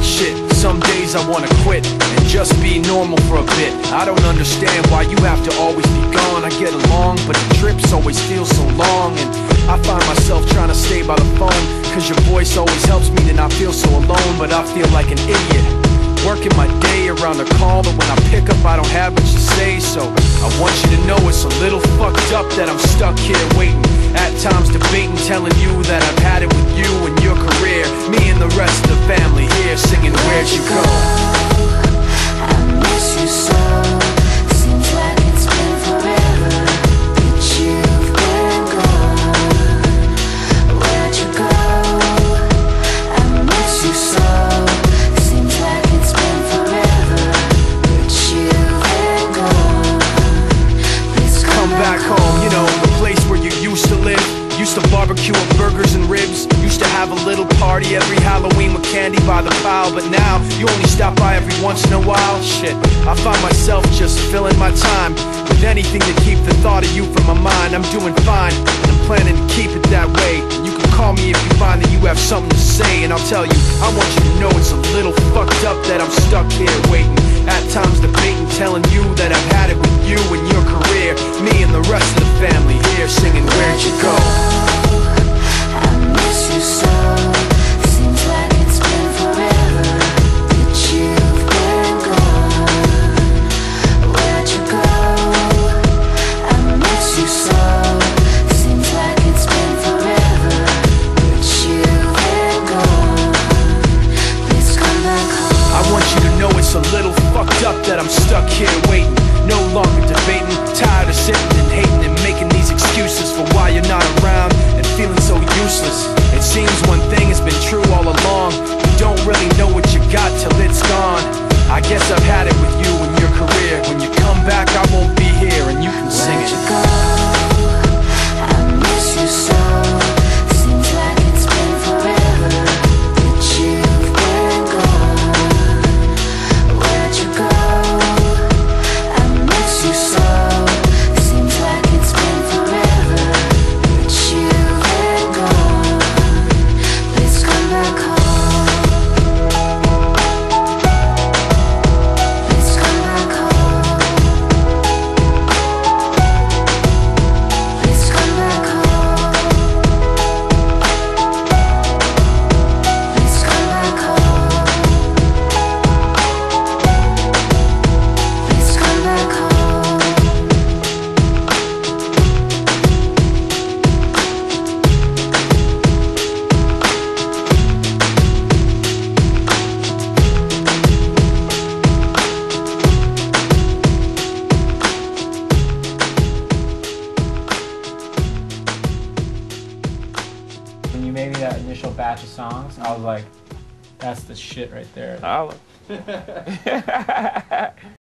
like shit. Some days I wanna quit and just be normal for a bit. I don't understand why you have to always be gone. I get along, but the trips always feel so long. And I find myself trying to stay by the phone, cause your voice always helps me to not feel so alone. But I feel like an idiot, working my day around the call, but when I pick up I don't have much to say. So I want you to know it's a little fucked up that I'm stuck here waiting, at times debating, telling you that I've had it with you and your career. Me and the rest of the family here singing Where'd You Go? I miss you so. Seems like it's been forever that you've been gone. Where'd you go? I miss you so. Seems like it's been forever that you've been gone. Please come Back home, you know, the place where you used to live. Used to barbecue with burgers and ribs. Used to have a little party every Halloween with candy by the pile. But now, you only stop by every once in a while. Shit, I find myself just filling my time with anything to keep the thought of you from my mind. I'm doing fine, and I'm planning to keep it that way. You can call me if you find that you have something to say, and I'll tell you, I want you to know it's a little fucked up that I'm stuck here waiting, at times debating, telling you that I've had it with you and your career. Me and the rest of the family here singing Where'd You Go? I miss you so. Seems like it's been forever that you've been gone. Where'd you go? I miss you so. Seems like it's been forever that you've been gone. Please come back home. I want you to know it's a little fucked up that I'm stuck here waiting, no longer debating, tired of sitting and hating and making these excuses for why you're not around and feeling so useless. It seems one thing has been true all along: you don't really know what you got till it's gone. I guess I've had it with you and your career. When you come back I won't be here and you can sing Where'd it. you go? I miss you so. Seems like it's been forever that you've been gone. Where'd you go? I miss you so. Seems like it's been forever that you've been gone. Please come back home. Please come back home. Please come back home. Please come back home. Please come back home. When you made me that initial batch of songs, I was like, that's the shit right there.